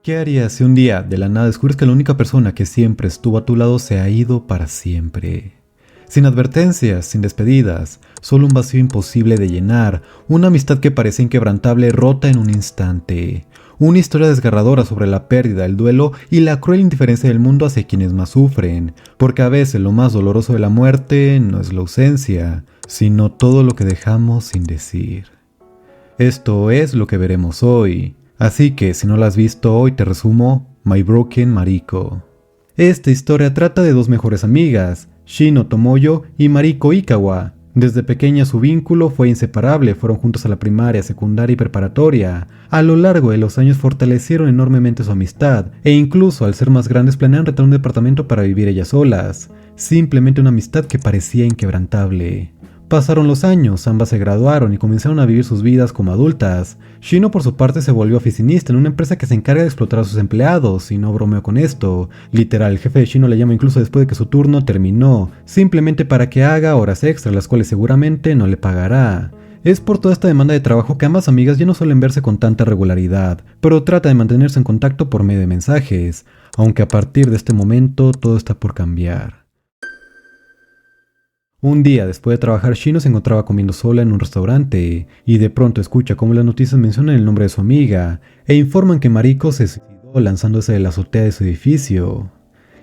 ¿Qué harías si un día de la nada descubres que la única persona que siempre estuvo a tu lado se ha ido para siempre? Sin advertencias, sin despedidas, solo un vacío imposible de llenar, una amistad que parece inquebrantable rota en un instante. Una historia desgarradora sobre la pérdida, el duelo y la cruel indiferencia del mundo hacia quienes más sufren, porque a veces lo más doloroso de la muerte no es la ausencia, sino todo lo que dejamos sin decir. Esto es lo que veremos hoy. Así que si no la has visto hoy te resumo My Broken Mariko. Esta historia trata de dos mejores amigas, Shino Tomoyo y Mariko Ikawa. Desde pequeña su vínculo fue inseparable, fueron juntos a la primaria, secundaria y preparatoria. A lo largo de los años fortalecieron enormemente su amistad, e incluso al ser más grandes planean rentar un departamento para vivir ellas solas. Simplemente una amistad que parecía inquebrantable. Pasaron los años, ambas se graduaron y comenzaron a vivir sus vidas como adultas. Shino por su parte se volvió oficinista en una empresa que se encarga de explotar a sus empleados, y no bromeo con esto. Literal, el jefe de Shino le llama incluso después de que su turno terminó, simplemente para que haga horas extras, las cuales seguramente no le pagará. Es por toda esta demanda de trabajo que ambas amigas ya no suelen verse con tanta regularidad, pero trata de mantenerse en contacto por medio de mensajes, aunque a partir de este momento todo está por cambiar. Un día después de trabajar, Shino se encontraba comiendo sola en un restaurante, y de pronto escucha cómo las noticias mencionan el nombre de su amiga, e informan que Mariko se suicidó lanzándose de la azotea de su edificio.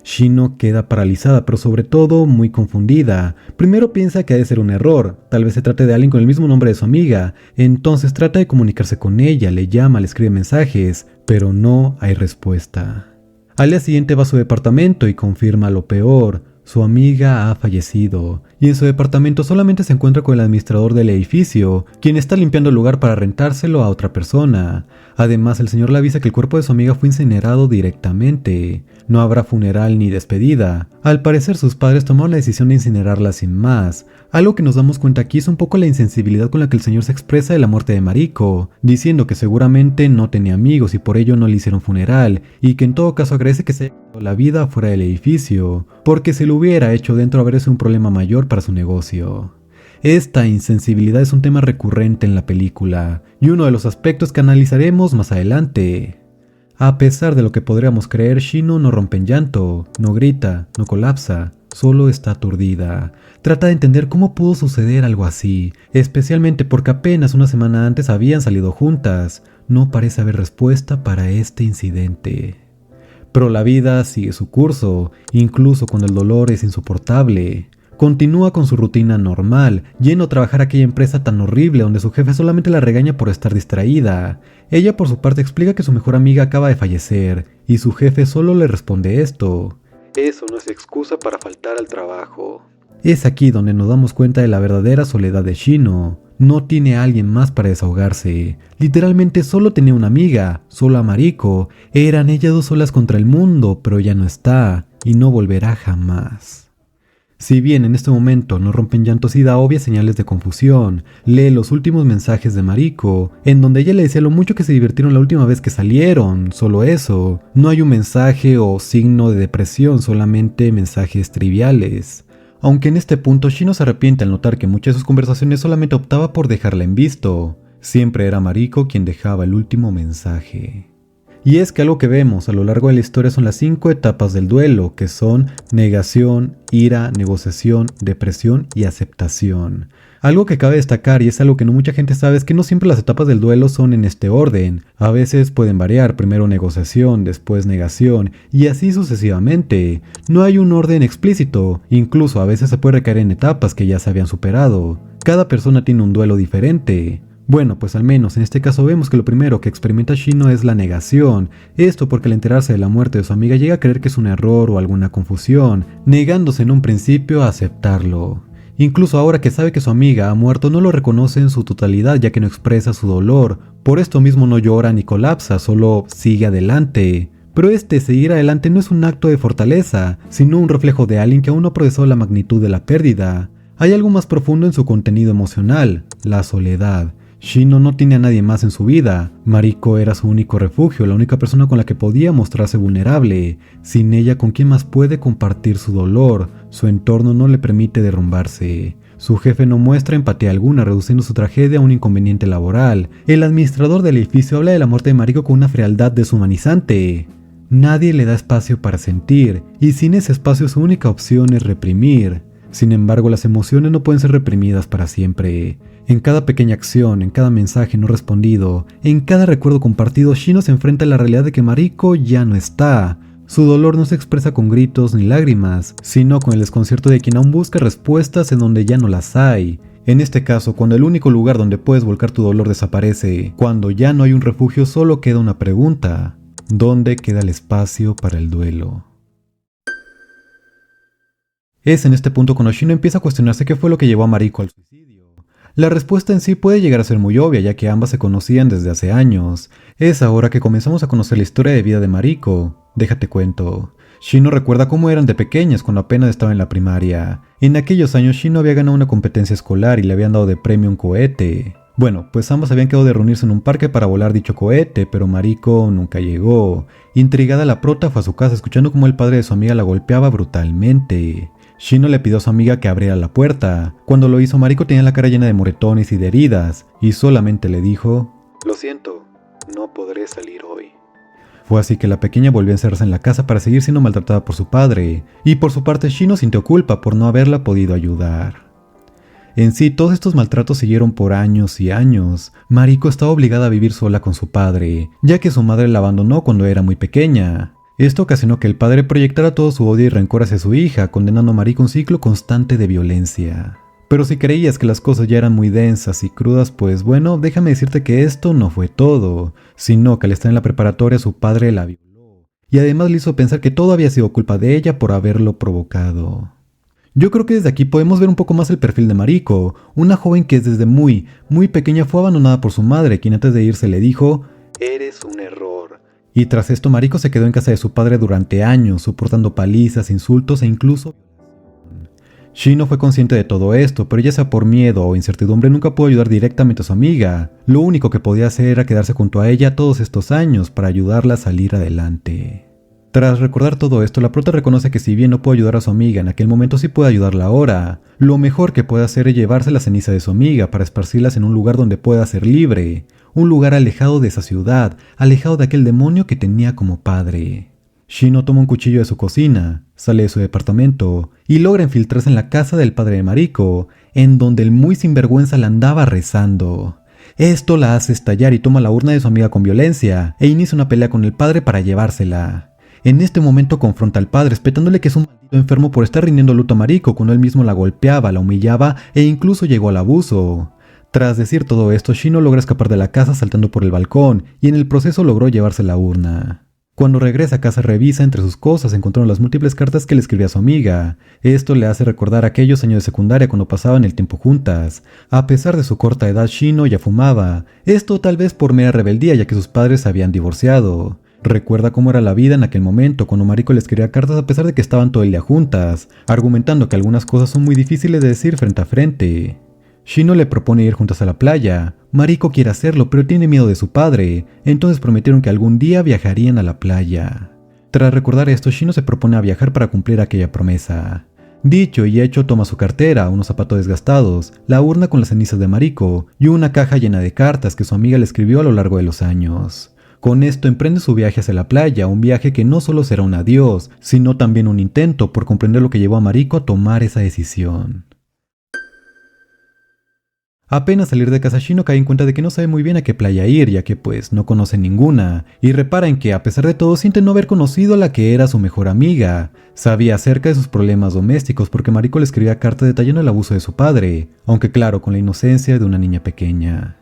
Shino queda paralizada, pero sobre todo muy confundida. Primero piensa que ha de ser un error, tal vez se trate de alguien con el mismo nombre de su amiga, entonces trata de comunicarse con ella, le llama, le escribe mensajes, pero no hay respuesta. Al día siguiente va a su departamento y confirma lo peor. Su amiga ha fallecido, y en su departamento solamente se encuentra con el administrador del edificio, quien está limpiando el lugar para rentárselo a otra persona. Además, el señor le avisa que el cuerpo de su amiga fue incinerado directamente. No habrá funeral ni despedida. Al parecer, sus padres tomaron la decisión de incinerarla sin más. Algo que nos damos cuenta aquí es un poco la insensibilidad con la que el señor se expresa de la muerte de Mariko, diciendo que seguramente no tenía amigos y por ello no le hicieron funeral, y que en todo caso agradece que se haya quedado la vida fuera del edificio, porque si lo hubiera hecho dentro habría sido un problema mayor para su negocio. Esta insensibilidad es un tema recurrente en la película, y uno de los aspectos que analizaremos más adelante. A pesar de lo que podríamos creer, Shino no rompe en llanto, no grita, no colapsa, solo está aturdida. Trata de entender cómo pudo suceder algo así, especialmente porque apenas una semana antes habían salido juntas. No parece haber respuesta para este incidente. Pero la vida sigue su curso, incluso cuando el dolor es insoportable. Continúa con su rutina normal, yendo a trabajar a aquella empresa tan horrible donde su jefe solamente la regaña por estar distraída. Ella por su parte explica que su mejor amiga acaba de fallecer, y su jefe solo le responde esto: eso no es excusa para faltar al trabajo. Es aquí donde nos damos cuenta de la verdadera soledad de Shino. No tiene a alguien más para desahogarse. Literalmente solo tenía una amiga, solo a Mariko. Eran ellas dos solas contra el mundo, pero ya no está, y no volverá jamás. Si bien en este momento no rompen llantos y da obvias señales de confusión, lee los últimos mensajes de Mariko, en donde ella le decía lo mucho que se divirtieron la última vez que salieron, solo eso. No hay un mensaje o signo de depresión, solamente mensajes triviales. Aunque en este punto Shino se arrepiente al notar que muchas de sus conversaciones solamente optaba por dejarla en visto. Siempre era Mariko quien dejaba el último mensaje. Y es que algo que vemos a lo largo de la historia son las 5 etapas del duelo, que son negación, ira, negociación, depresión y aceptación. Algo que cabe destacar, y es algo que no mucha gente sabe, es que no siempre las etapas del duelo son en este orden. A veces pueden variar, primero negociación, después negación, y así sucesivamente. No hay un orden explícito, incluso a veces se puede recaer en etapas que ya se habían superado. Cada persona tiene un duelo diferente. Bueno, pues al menos en este caso vemos que lo primero que experimenta Shino es la negación. Esto porque al enterarse de la muerte de su amiga llega a creer que es un error o alguna confusión, negándose en un principio a aceptarlo. Incluso ahora que sabe que su amiga ha muerto no lo reconoce en su totalidad, ya que no expresa su dolor. Por esto mismo no llora ni colapsa, solo sigue adelante. Pero este seguir adelante no es un acto de fortaleza, sino un reflejo de alguien que aún no ha procesado la magnitud de la pérdida. Hay algo más profundo en su contenido emocional, la soledad. Shino no tiene a nadie más en su vida. Mariko era su único refugio, la única persona con la que podía mostrarse vulnerable. Sin ella, ¿con quién más puede compartir su dolor? Su entorno no le permite derrumbarse. Su jefe no muestra empatía alguna, reduciendo su tragedia a un inconveniente laboral. El administrador del edificio habla de la muerte de Mariko con una frialdad deshumanizante. Nadie le da espacio para sentir, y sin ese espacio su única opción es reprimir. Sin embargo, las emociones no pueden ser reprimidas para siempre. En cada pequeña acción, en cada mensaje no respondido, en cada recuerdo compartido, Shino se enfrenta a la realidad de que Mariko ya no está. Su dolor no se expresa con gritos ni lágrimas, sino con el desconcierto de quien aún busca respuestas en donde ya no las hay. En este caso, cuando el único lugar donde puedes volcar tu dolor desaparece, cuando ya no hay un refugio, solo queda una pregunta: ¿dónde queda el espacio para el duelo? Es en este punto cuando Shino empieza a cuestionarse qué fue lo que llevó a Mariko al suicidio. La respuesta en sí puede llegar a ser muy obvia, ya que ambas se conocían desde hace años. Es ahora que comenzamos a conocer la historia de vida de Mariko. Déjate cuento. Shino recuerda cómo eran de pequeñas cuando apenas estaba en la primaria. En aquellos años Shino había ganado una competencia escolar y le habían dado de premio un cohete. Bueno, pues ambas habían quedado de reunirse en un parque para volar dicho cohete, pero Mariko nunca llegó. Intrigada, la prota fue a su casa escuchando cómo el padre de su amiga la golpeaba brutalmente. Shino le pidió a su amiga que abriera la puerta. Cuando lo hizo, Mariko tenía la cara llena de moretones y de heridas, y solamente le dijo: Lo siento, no podré salir hoy. Fue así que la pequeña volvió a encerrarse en la casa para seguir siendo maltratada por su padre, y por su parte Shino sintió culpa por no haberla podido ayudar. En sí, todos estos maltratos siguieron por años y años. Mariko estaba obligada a vivir sola con su padre, ya que su madre la abandonó cuando era muy pequeña. Esto ocasionó que el padre proyectara todo su odio y rencor hacia su hija, condenando a Mariko a un ciclo constante de violencia. Pero si creías que las cosas ya eran muy densas y crudas, pues bueno, déjame decirte que esto no fue todo, sino que al estar en la preparatoria su padre la violó, y además le hizo pensar que todo había sido culpa de ella por haberlo provocado. Yo creo que desde aquí podemos ver un poco más el perfil de Mariko, una joven que desde muy pequeña fue abandonada por su madre, quien antes de irse le dijo: Eres un error. Y tras esto Mariko se quedó en casa de su padre durante años, soportando palizas, insultos e incluso violación. Shino fue consciente de todo esto, pero ya sea por miedo o incertidumbre nunca pudo ayudar directamente a su amiga. Lo único que podía hacer era quedarse junto a ella todos estos años para ayudarla a salir adelante. Tras recordar todo esto, la prota reconoce que si bien no pudo ayudar a su amiga en aquel momento, sí puede ayudarla ahora. Lo mejor que puede hacer es llevarse la ceniza de su amiga para esparcirlas en un lugar donde pueda ser libre. Un lugar alejado de esa ciudad, alejado de aquel demonio que tenía como padre. Shino toma un cuchillo de su cocina, sale de su departamento y logra infiltrarse en la casa del padre de Mariko, en donde el muy sinvergüenza la andaba rezando. Esto la hace estallar y toma la urna de su amiga con violencia e inicia una pelea con el padre para llevársela. En este momento confronta al padre, espetándole que es un maldito enfermo por estar rindiendo luto a Mariko cuando él mismo la golpeaba, la humillaba e incluso llegó al abuso. Tras decir todo esto, Shino logra escapar de la casa saltando por el balcón y en el proceso logró llevarse la urna. Cuando regresa a casa revisa entre sus cosas, encontraron las múltiples cartas que le escribía a su amiga. Esto le hace recordar aquellos años de secundaria cuando pasaban el tiempo juntas. A pesar de su corta edad, Shino ya fumaba. Esto tal vez por mera rebeldía, ya que sus padres se habían divorciado. Recuerda cómo era la vida en aquel momento cuando Mariko le escribía cartas a pesar de que estaban todo el día juntas, argumentando que algunas cosas son muy difíciles de decir frente a frente. Shino le propone ir juntas a la playa. Mariko quiere hacerlo, pero tiene miedo de su padre, entonces prometieron que algún día viajarían a la playa. Tras recordar esto, Shino se propone a viajar para cumplir aquella promesa. Dicho y hecho, toma su cartera, unos zapatos desgastados, la urna con las cenizas de Mariko y una caja llena de cartas que su amiga le escribió a lo largo de los años. Con esto emprende su viaje hacia la playa, un viaje que no solo será un adiós, sino también un intento por comprender lo que llevó a Mariko a tomar esa decisión. Apenas salir de casa, Shino cae en cuenta de que no sabe muy bien a qué playa ir, ya que pues no conoce ninguna, y repara en que a pesar de todo siente no haber conocido a la que era su mejor amiga. Sabía acerca de sus problemas domésticos porque Mariko le escribía cartas detallando el abuso de su padre, aunque claro, con la inocencia de una niña pequeña.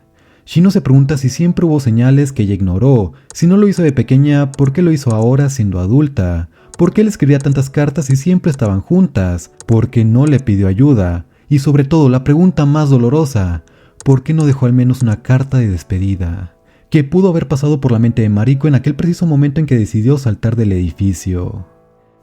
Shino se pregunta si siempre hubo señales que ella ignoró. Si no lo hizo de pequeña, ¿por qué lo hizo ahora siendo adulta? ¿Por qué le escribía tantas cartas si siempre estaban juntas? ¿Por qué no le pidió ayuda? Y sobre todo, la pregunta más dolorosa, ¿por qué no dejó al menos una carta de despedida? ¿Qué pudo haber pasado por la mente de Mariko en aquel preciso momento en que decidió saltar del edificio?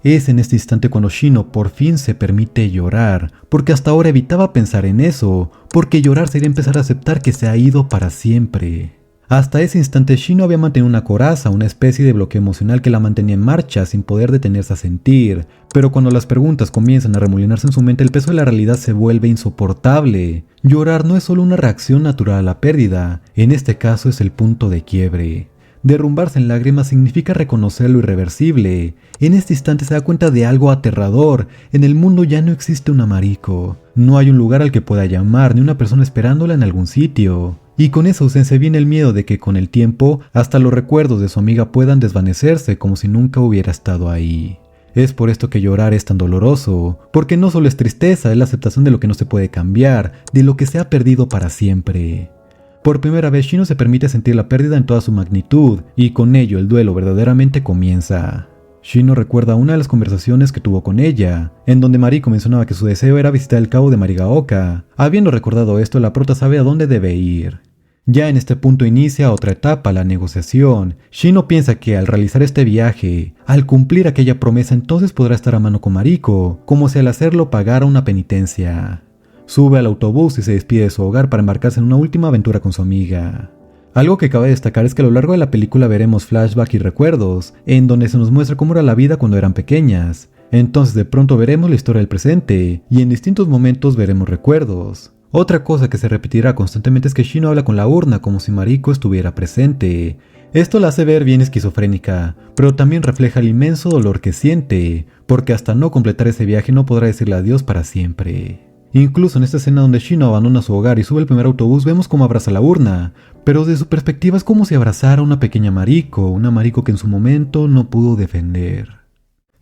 Es en este instante cuando Shino por fin se permite llorar, porque hasta ahora evitaba pensar en eso, porque llorar sería empezar a aceptar que se ha ido para siempre. Hasta ese instante Shino había mantenido una coraza, una especie de bloqueo emocional que la mantenía en marcha sin poder detenerse a sentir. Pero cuando las preguntas comienzan a remolinarse en su mente, el peso de la realidad se vuelve insoportable. Llorar no es solo una reacción natural a la pérdida, en este caso es el punto de quiebre. Derrumbarse en lágrimas significa reconocer lo irreversible. En este instante se da cuenta de algo aterrador. En el mundo ya no existe una Mariko. No hay un lugar al que pueda llamar, ni una persona esperándola en algún sitio. Y con esa ausencia viene el miedo de que con el tiempo, hasta los recuerdos de su amiga puedan desvanecerse como si nunca hubiera estado ahí. Es por esto que llorar es tan doloroso, porque no solo es tristeza, es la aceptación de lo que no se puede cambiar, de lo que se ha perdido para siempre. Por primera vez Shino se permite sentir la pérdida en toda su magnitud, y con ello el duelo verdaderamente comienza. Shino recuerda una de las conversaciones que tuvo con ella, en donde Mariko mencionaba que su deseo era visitar el cabo de Marigaoka. Habiendo recordado esto, la prota sabe a dónde debe ir. Ya en este punto inicia otra etapa, la negociación. Shino piensa que al realizar este viaje, al cumplir aquella promesa, entonces podrá estar a mano con Mariko, como si al hacerlo pagara una penitencia. Sube al autobús y se despide de su hogar para embarcarse en una última aventura con su amiga. Algo que cabe destacar es que a lo largo de la película veremos flashback y recuerdos, en donde se nos muestra cómo era la vida cuando eran pequeñas. Entonces de pronto veremos la historia del presente, y en distintos momentos veremos recuerdos. Otra cosa que se repetirá constantemente es que Shino habla con la urna como si Mariko estuviera presente. Esto la hace ver bien esquizofrénica, pero también refleja el inmenso dolor que siente, porque hasta no completar ese viaje no podrá decirle adiós para siempre. Incluso en esta escena donde Shino abandona su hogar y sube el primer autobús vemos cómo abraza la urna, pero desde su perspectiva es como si abrazara a una pequeña Mariko, una Mariko que en su momento no pudo defender.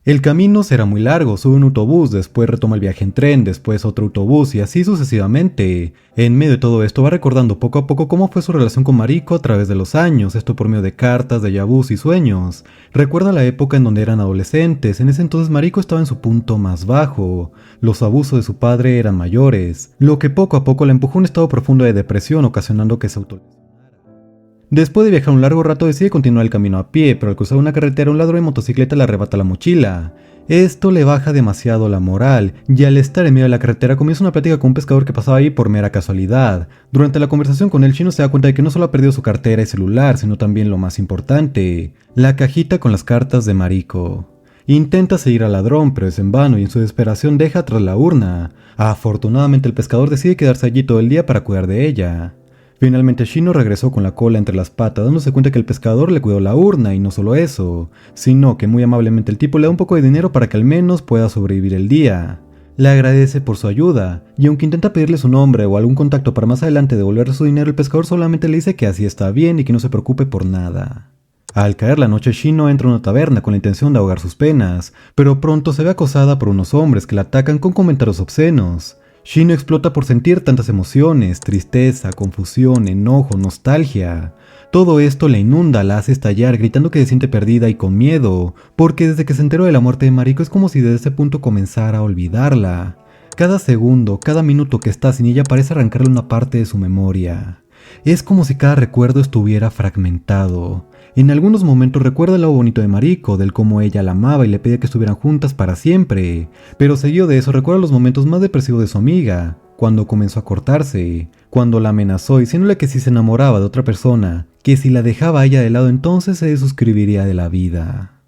El camino será muy largo, sube un autobús, después retoma el viaje en tren, después otro autobús y así sucesivamente. En medio de todo esto va recordando poco a poco cómo fue su relación con Mariko a través de los años, esto por medio de cartas, déjà vus y sueños. Recuerda la época en donde eran adolescentes, en ese entonces Mariko estaba en su punto más bajo. Los abusos de su padre eran mayores, lo que poco a poco la empujó a un estado profundo de depresión, ocasionando que se autolesionara. Después de viajar un largo rato decide continuar el camino a pie, pero al cruzar una carretera un ladrón de motocicleta le arrebata la mochila. Esto le baja demasiado la moral, y al estar en medio de la carretera comienza una plática con un pescador que pasaba ahí por mera casualidad. Durante la conversación con él, Shino se da cuenta de que no solo ha perdido su cartera y celular, sino también lo más importante, la cajita con las cartas de Mariko. Intenta seguir al ladrón, pero es en vano y en su desesperación deja atrás la urna. Afortunadamente el pescador decide quedarse allí todo el día para cuidar de ella. Finalmente Shino regresó con la cola entre las patas, dándose cuenta que el pescador le cuidó la urna y no solo eso, sino que muy amablemente el tipo le da un poco de dinero para que al menos pueda sobrevivir el día. Le agradece por su ayuda, y aunque intenta pedirle su nombre o algún contacto para más adelante devolverle su dinero, el pescador solamente le dice que así está bien y que no se preocupe por nada. Al caer la noche, Shino entra a una taberna con la intención de ahogar sus penas, pero pronto se ve acosada por unos hombres que la atacan con comentarios obscenos. Shino explota por sentir tantas emociones, tristeza, confusión, enojo, nostalgia. Todo esto la inunda, la hace estallar, gritando que se siente perdida y con miedo, porque desde que se enteró de la muerte de Mariko es como si desde ese punto comenzara a olvidarla. Cada segundo, cada minuto que está sin ella parece arrancarle una parte de su memoria. Es como si cada recuerdo estuviera fragmentado. En algunos momentos recuerda lo bonito de Mariko, del cómo ella la amaba y le pedía que estuvieran juntas para siempre. Pero seguido de eso recuerda los momentos más depresivos de su amiga, cuando comenzó a cortarse, cuando la amenazó diciéndole que si se enamoraba de otra persona, que si la dejaba a ella de lado entonces se desuscribiría de la vida.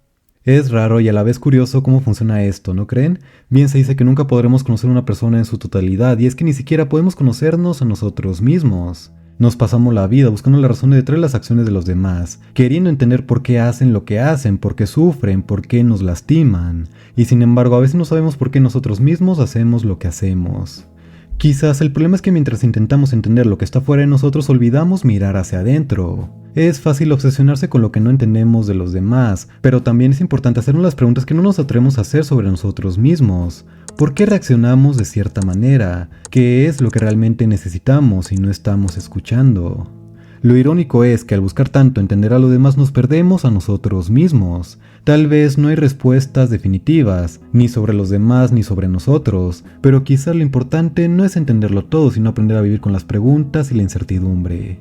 Es raro y a la vez curioso cómo funciona esto, ¿no creen? Bien se dice que nunca podremos conocer a una persona en su totalidad y es que ni siquiera podemos conocernos a nosotros mismos. Nos pasamos la vida buscando las razones detrás de las acciones de los demás, queriendo entender por qué hacen lo que hacen, por qué sufren, por qué nos lastiman, y sin embargo a veces no sabemos por qué nosotros mismos hacemos lo que hacemos. Quizás el problema es que mientras intentamos entender lo que está fuera de nosotros olvidamos mirar hacia adentro. Es fácil obsesionarse con lo que no entendemos de los demás, pero también es importante hacernos las preguntas que no nos atrevemos a hacer sobre nosotros mismos. ¿Por qué reaccionamos de cierta manera? ¿Qué es lo que realmente necesitamos y no estamos escuchando? Lo irónico es que al buscar tanto entender a los demás nos perdemos a nosotros mismos. Tal vez no hay respuestas definitivas, ni sobre los demás ni sobre nosotros, pero quizás lo importante no es entenderlo todo, sino aprender a vivir con las preguntas y la incertidumbre.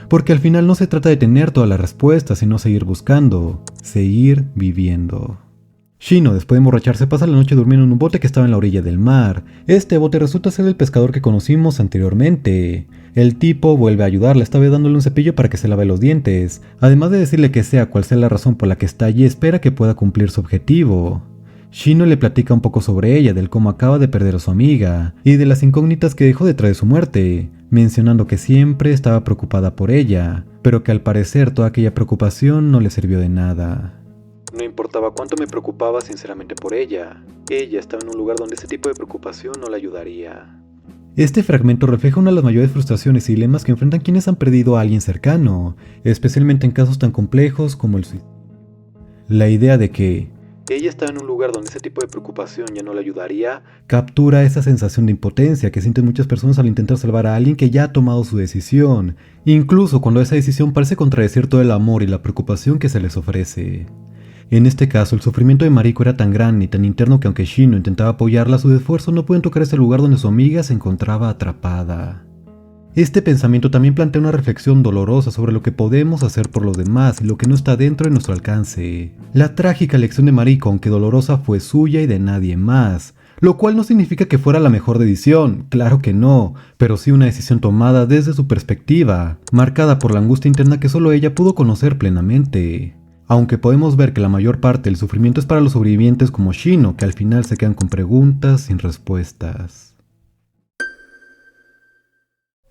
Porque al final no se trata de tener todas las respuestas, sino seguir buscando, seguir viviendo. Shino, después de emborracharse, pasa la noche durmiendo en un bote que estaba en la orilla del mar. Este bote resulta ser el pescador que conocimos anteriormente. El tipo vuelve a ayudarle, esta vez dándole un cepillo para que se lave los dientes, además de decirle que sea cual sea la razón por la que está allí, espera que pueda cumplir su objetivo. Shino le platica un poco sobre ella, del cómo acaba de perder a su amiga, y de las incógnitas que dejó detrás de su muerte, mencionando que siempre estaba preocupada por ella, pero que al parecer toda aquella preocupación no le sirvió de nada. No importaba cuánto me preocupaba sinceramente por ella. Ella estaba en un lugar donde ese tipo de preocupación no la ayudaría. Este fragmento refleja una de las mayores frustraciones y dilemas que enfrentan quienes han perdido a alguien cercano, especialmente en casos tan complejos como el suicidio. La idea de que Ella estaba en un lugar donde ese tipo de preocupación ya no la ayudaría. captura esa sensación de impotencia que sienten muchas personas al intentar salvar a alguien que ya ha tomado su decisión, incluso cuando esa decisión parece contradecir todo el amor y la preocupación que se les ofrece. En este caso, el sufrimiento de Mariko era tan grande y tan interno que aunque Shino intentaba apoyarla, sus esfuerzos no pueden tocar ese lugar donde su amiga se encontraba atrapada. Este pensamiento también plantea una reflexión dolorosa sobre lo que podemos hacer por los demás y lo que no está dentro de nuestro alcance. La trágica elección de Mariko, aunque dolorosa, fue suya y de nadie más, lo cual no significa que fuera la mejor decisión, claro que no, pero sí una decisión tomada desde su perspectiva, marcada por la angustia interna que solo ella pudo conocer plenamente. Aunque podemos ver que la mayor parte del sufrimiento es para los sobrevivientes como Shino, que al final se quedan con preguntas sin respuestas.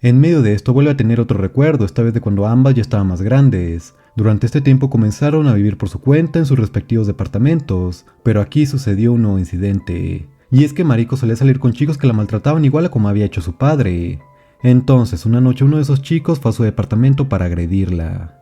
En medio de esto vuelve a tener otro recuerdo, esta vez de cuando ambas ya estaban más grandes. Durante este tiempo comenzaron a vivir por su cuenta en sus respectivos departamentos, pero aquí sucedió un nuevo incidente. Y es que Mariko solía salir con chicos que la maltrataban igual a como había hecho su padre. Entonces, una noche uno de esos chicos fue a su departamento para agredirla.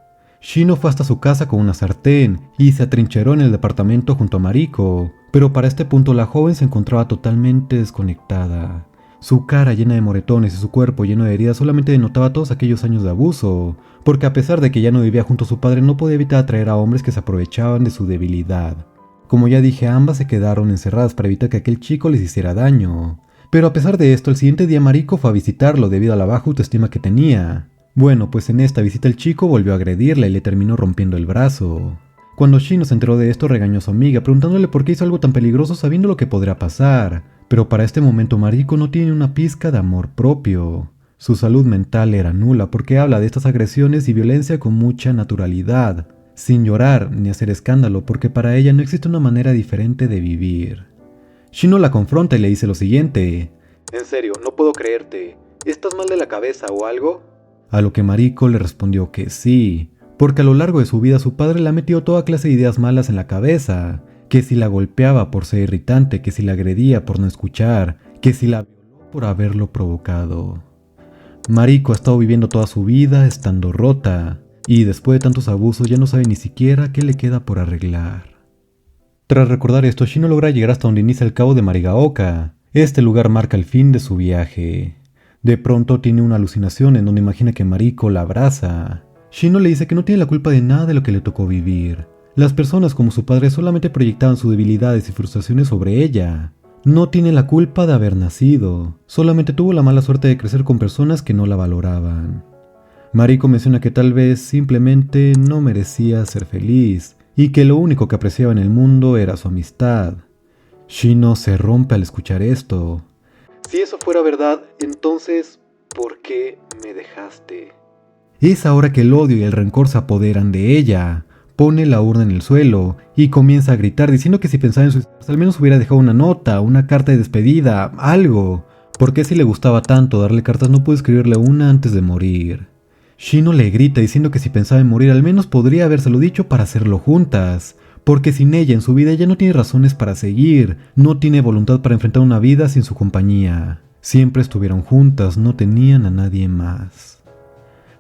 Shino fue hasta su casa con una sartén y se atrincheró en el departamento junto a Mariko, pero para este punto la joven se encontraba totalmente desconectada. Su cara llena de moretones y su cuerpo lleno de heridas solamente denotaba todos aquellos años de abuso, porque a pesar de que ya no vivía junto a su padre no podía evitar atraer a hombres que se aprovechaban de su debilidad. Como ya dije, ambas se quedaron encerradas para evitar que aquel chico les hiciera daño. Pero a pesar de esto, el siguiente día Mariko fue a visitarlo debido a la baja autoestima que tenía. Bueno, pues en esta visita el chico volvió a agredirla y le terminó rompiendo el brazo. Cuando Shino se enteró de esto, regañó a su amiga, preguntándole por qué hizo algo tan peligroso sabiendo lo que podría pasar. Pero para este momento Mariko no tiene una pizca de amor propio. Su salud mental era nula porque habla de estas agresiones y violencia con mucha naturalidad, sin llorar ni hacer escándalo porque para ella no existe una manera diferente de vivir. Shino la confronta y le dice lo siguiente: En serio, no puedo creerte. ¿Estás mal de la cabeza o algo? A lo que Mariko le respondió que sí, porque a lo largo de su vida su padre le ha metido toda clase de ideas malas en la cabeza, que si la golpeaba por ser irritante, que si la agredía por no escuchar, que si la violó por haberlo provocado. Mariko ha estado viviendo toda su vida estando rota, y después de tantos abusos ya no sabe ni siquiera qué le queda por arreglar. Tras recordar esto, Shino logra llegar hasta donde inicia el cabo de Marigaoka. Este lugar marca el fin de su viaje. De pronto tiene una alucinación en donde imagina que Mariko la abraza. Shino le dice que no tiene la culpa de nada de lo que le tocó vivir. Las personas como su padre solamente proyectaban sus debilidades y frustraciones sobre ella. No tiene la culpa de haber nacido, solamente tuvo la mala suerte de crecer con personas que no la valoraban. Mariko menciona que tal vez simplemente no merecía ser feliz y que lo único que apreciaba en el mundo era su amistad. Shino se rompe al escuchar esto. Si eso fuera verdad, entonces, ¿por qué me dejaste? Es ahora que el odio y el rencor se apoderan de ella. Pone la urna en el suelo y comienza a gritar diciendo que si pensaba en suicidarse al menos hubiera dejado una nota, una carta de despedida, algo. Porque si le gustaba tanto darle cartas no pudo escribirle una antes de morir. Shino le grita diciendo que si pensaba en morir al menos podría habérselo dicho para hacerlo juntas. Porque sin ella en su vida ella no tiene razones para seguir, no tiene voluntad para enfrentar una vida sin su compañía. Siempre estuvieron juntas, no tenían a nadie más.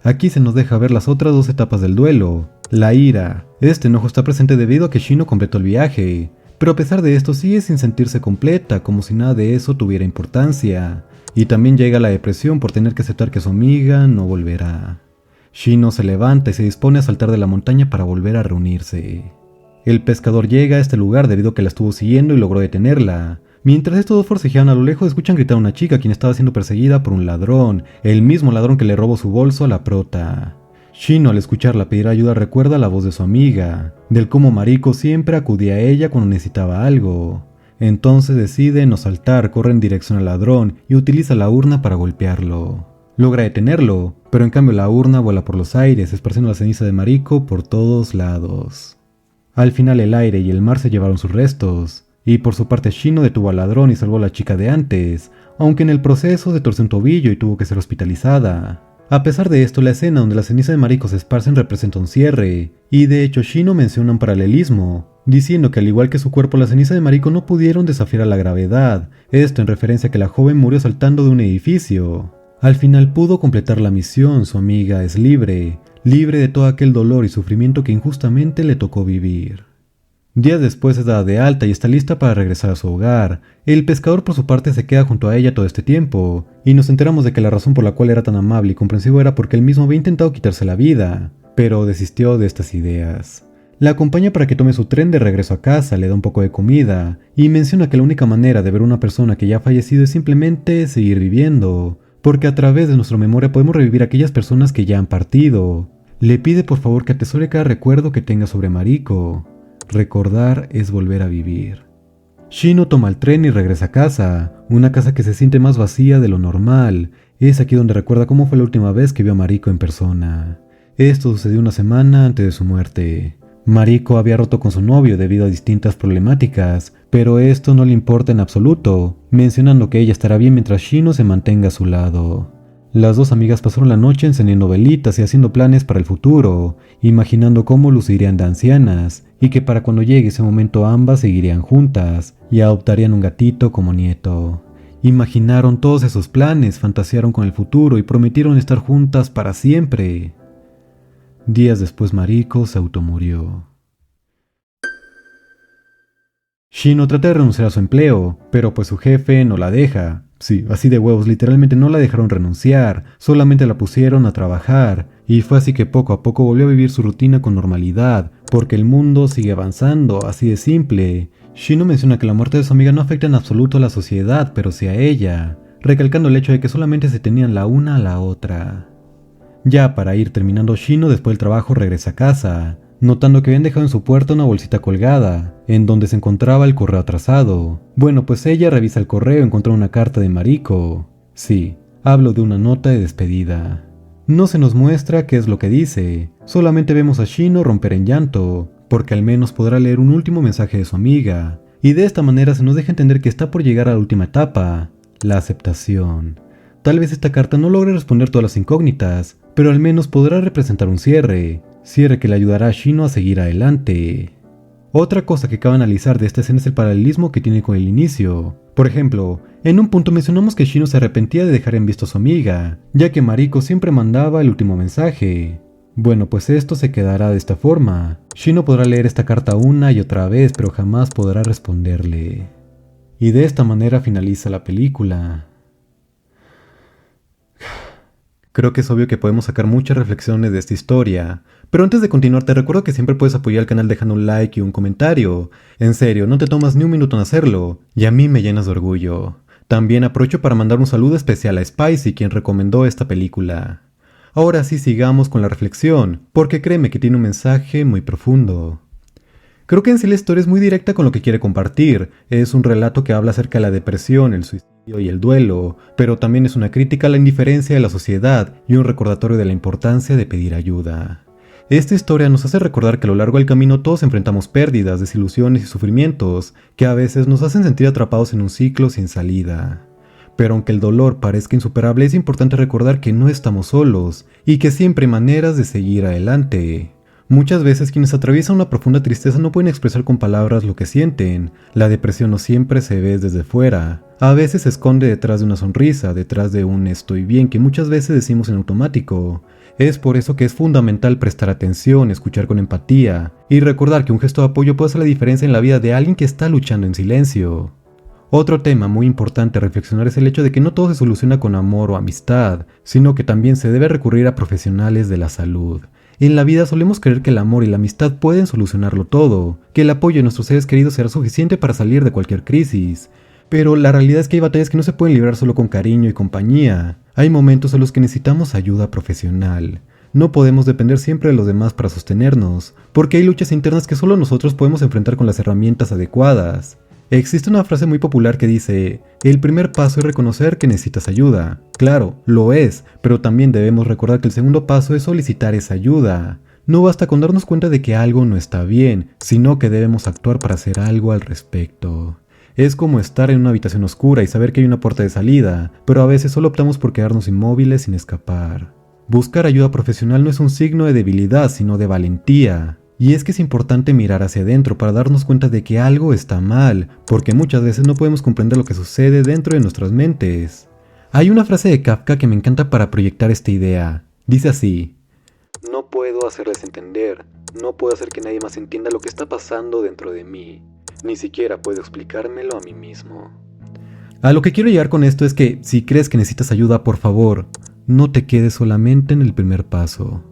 Aquí se nos deja ver las otras dos etapas del duelo. La ira. Este enojo está presente debido a que Shino completó el viaje, pero a pesar de esto sigue sin sentirse completa, como si nada de eso tuviera importancia. Y también llega la depresión por tener que aceptar que su amiga no volverá. Shino se levanta y se dispone a saltar de la montaña para volver a reunirse. El pescador llega a este lugar debido a que la estuvo siguiendo y logró detenerla. Mientras estos dos forcejean a lo lejos, escuchan gritar a una chica quien estaba siendo perseguida por un ladrón, el mismo ladrón que le robó su bolso a la prota. Shino, al escucharla pedir ayuda, recuerda la voz de su amiga, del cómo Mariko siempre acudía a ella cuando necesitaba algo. Entonces decide no saltar, corre en dirección al ladrón y utiliza la urna para golpearlo. Logra detenerlo, pero en cambio la urna vuela por los aires, esparciendo la ceniza de Mariko por todos lados. Al final el aire y el mar se llevaron sus restos, y por su parte Shino detuvo al ladrón y salvó a la chica de antes, aunque en el proceso se torció un tobillo y tuvo que ser hospitalizada. A pesar de esto, la escena donde la ceniza de Mariko se esparcen representa un cierre, y de hecho Shino menciona un paralelismo, diciendo que al igual que su cuerpo, la ceniza de Mariko no pudieron desafiar a la gravedad, esto en referencia a que la joven murió saltando de un edificio. Al final pudo completar la misión, su amiga es libre de todo aquel dolor y sufrimiento que injustamente le tocó vivir. Días después es dada de alta y está lista para regresar a su hogar. El pescador por su parte se queda junto a ella todo este tiempo, y nos enteramos de que la razón por la cual era tan amable y comprensivo era porque él mismo había intentado quitarse la vida, pero desistió de estas ideas. La acompaña para que tome su tren de regreso a casa, le da un poco de comida, y menciona que la única manera de ver a una persona que ya ha fallecido es simplemente seguir viviendo, porque a través de nuestra memoria podemos revivir a aquellas personas que ya han partido. Le pide por favor que atesore cada recuerdo que tenga sobre Mariko. Recordar es volver a vivir. Shino toma el tren y regresa a casa, una casa que se siente más vacía de lo normal. Es aquí donde recuerda cómo fue la última vez que vio a Mariko en persona. Esto sucedió una semana antes de su muerte. Mariko había roto con su novio debido a distintas problemáticas, pero esto no le importa en absoluto, mencionando que ella estará bien mientras Shino se mantenga a su lado. Las dos amigas pasaron la noche encendiendo velitas y haciendo planes para el futuro, imaginando cómo lucirían de ancianas, y que para cuando llegue ese momento ambas seguirían juntas y adoptarían un gatito como nieto. Imaginaron todos esos planes, fantasearon con el futuro y prometieron estar juntas para siempre. Días después Mariko se automurió. Shino trata de renunciar a su empleo, pero pues su jefe no la deja. Sí, así de huevos, literalmente no la dejaron renunciar, solamente la pusieron a trabajar, y fue así que poco a poco volvió a vivir su rutina con normalidad, porque el mundo sigue avanzando, así de simple. Shino menciona que la muerte de su amiga no afecta en absoluto a la sociedad, pero sí a ella, recalcando el hecho de que solamente se tenían la una a la otra. Ya para ir terminando, Shino después del trabajo regresa a casa, notando que habían dejado en su puerta una bolsita colgada, en donde se encontraba el correo atrasado. Bueno, pues ella revisa el correo y encontró una carta de Mariko. Sí, hablo de una nota de despedida. No se nos muestra qué es lo que dice, solamente vemos a Shino romper en llanto, porque al menos podrá leer un último mensaje de su amiga, y de esta manera se nos deja entender que está por llegar a la última etapa, la aceptación. Tal vez esta carta no logre responder todas las incógnitas, pero al menos podrá representar un cierre que le ayudará a Shino a seguir adelante. Otra cosa que cabe analizar de esta escena es el paralelismo que tiene con el inicio. Por ejemplo, en un punto mencionamos que Shino se arrepentía de dejar en visto a su amiga, ya que Mariko siempre mandaba el último mensaje. Bueno, pues esto se quedará de esta forma. Shino podrá leer esta carta una y otra vez, pero jamás podrá responderle. Y de esta manera finaliza la película. Creo que es obvio que podemos sacar muchas reflexiones de esta historia, pero antes de continuar te recuerdo que siempre puedes apoyar al canal dejando un like y un comentario. En serio, no te tomas ni un minuto en hacerlo, y a mí me llenas de orgullo. También aprovecho para mandar un saludo especial a Spicy, quien recomendó esta película. Ahora sí sigamos con la reflexión, porque créeme que tiene un mensaje muy profundo. Creo que en sí la historia es muy directa con lo que quiere compartir. Es un relato que habla acerca de la depresión, el suicidio y el duelo, pero también es una crítica a la indiferencia de la sociedad y un recordatorio de la importancia de pedir ayuda. Esta historia nos hace recordar que a lo largo del camino todos enfrentamos pérdidas, desilusiones y sufrimientos que a veces nos hacen sentir atrapados en un ciclo sin salida. Pero aunque el dolor parezca insuperable, es importante recordar que no estamos solos y que siempre hay maneras de seguir adelante. Muchas veces quienes atraviesan una profunda tristeza no pueden expresar con palabras lo que sienten. La depresión no siempre se ve desde fuera. A veces se esconde detrás de una sonrisa, detrás de un estoy bien que muchas veces decimos en automático. Es por eso que es fundamental prestar atención, escuchar con empatía y recordar que un gesto de apoyo puede hacer la diferencia en la vida de alguien que está luchando en silencio. Otro tema muy importante a reflexionar es el hecho de que no todo se soluciona con amor o amistad, sino que también se debe recurrir a profesionales de la salud. En la vida solemos creer que el amor y la amistad pueden solucionarlo todo, que el apoyo de nuestros seres queridos será suficiente para salir de cualquier crisis. Pero la realidad es que hay batallas que no se pueden librar solo con cariño y compañía. Hay momentos en los que necesitamos ayuda profesional. No podemos depender siempre de los demás para sostenernos, porque hay luchas internas que solo nosotros podemos enfrentar con las herramientas adecuadas. Existe una frase muy popular que dice, el primer paso es reconocer que necesitas ayuda. Claro, lo es, pero también debemos recordar que el segundo paso es solicitar esa ayuda. No basta con darnos cuenta de que algo no está bien, sino que debemos actuar para hacer algo al respecto. Es como estar en una habitación oscura y saber que hay una puerta de salida, pero a veces solo optamos por quedarnos inmóviles sin escapar. Buscar ayuda profesional no es un signo de debilidad, sino de valentía. Y es que es importante mirar hacia adentro para darnos cuenta de que algo está mal, porque muchas veces no podemos comprender lo que sucede dentro de nuestras mentes. Hay una frase de Kafka que me encanta para proyectar esta idea. Dice así: no puedo hacerles entender, no puedo hacer que nadie más entienda lo que está pasando dentro de mí. Ni siquiera puedo explicármelo a mí mismo. A lo que quiero llegar con esto es que, si crees que necesitas ayuda, por favor, no te quedes solamente en el primer paso.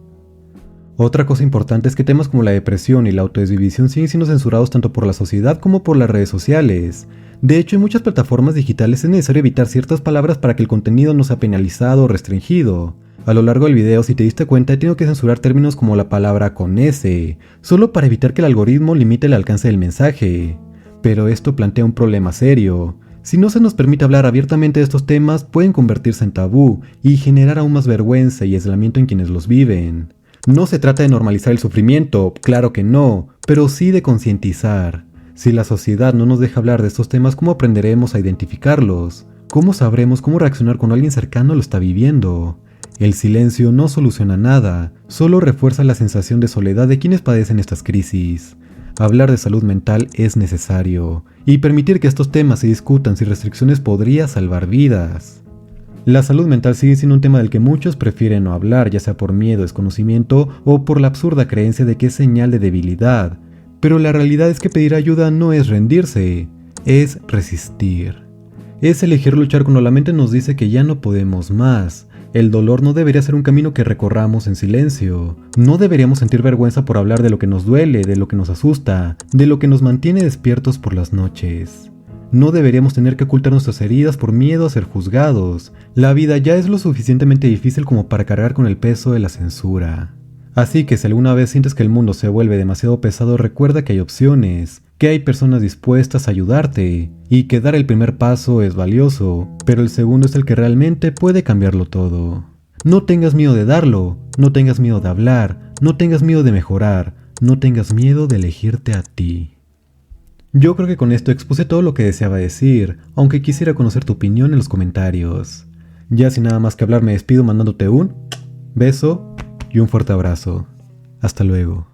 Otra cosa importante es que temas como la depresión y la autodesvivisión siguen siendo censurados tanto por la sociedad como por las redes sociales. De hecho, en muchas plataformas digitales es necesario evitar ciertas palabras para que el contenido no sea penalizado o restringido. A lo largo del video, si te diste cuenta, he tenido que censurar términos como la palabra con S, solo para evitar que el algoritmo limite el alcance del mensaje. Pero esto plantea un problema serio. Si no se nos permite hablar abiertamente de estos temas, pueden convertirse en tabú y generar aún más vergüenza y aislamiento en quienes los viven. No se trata de normalizar el sufrimiento, claro que no, pero sí de concientizar. Si la sociedad no nos deja hablar de estos temas, ¿cómo aprenderemos a identificarlos? ¿Cómo sabremos cómo reaccionar cuando alguien cercano lo está viviendo? El silencio no soluciona nada, solo refuerza la sensación de soledad de quienes padecen estas crisis. Hablar de salud mental es necesario, y permitir que estos temas se discutan sin restricciones podría salvar vidas. La salud mental sigue siendo un tema del que muchos prefieren no hablar, ya sea por miedo, desconocimiento o por la absurda creencia de que es señal de debilidad. Pero la realidad es que pedir ayuda no es rendirse, es resistir. Es elegir luchar cuando la mente nos dice que ya no podemos más. El dolor no debería ser un camino que recorramos en silencio. No deberíamos sentir vergüenza por hablar de lo que nos duele, de lo que nos asusta, de lo que nos mantiene despiertos por las noches. No deberíamos tener que ocultar nuestras heridas por miedo a ser juzgados. La vida ya es lo suficientemente difícil como para cargar con el peso de la censura. Así que si alguna vez sientes que el mundo se vuelve demasiado pesado, recuerda que hay opciones, que hay personas dispuestas a ayudarte, y que dar el primer paso es valioso, pero el segundo es el que realmente puede cambiarlo todo. No tengas miedo de darlo, no tengas miedo de hablar, no tengas miedo de mejorar, no tengas miedo de elegirte a ti. Yo creo que con esto expuse todo lo que deseaba decir, aunque quisiera conocer tu opinión en los comentarios. Ya sin nada más que hablar me despido mandándote un beso y un fuerte abrazo. Hasta luego.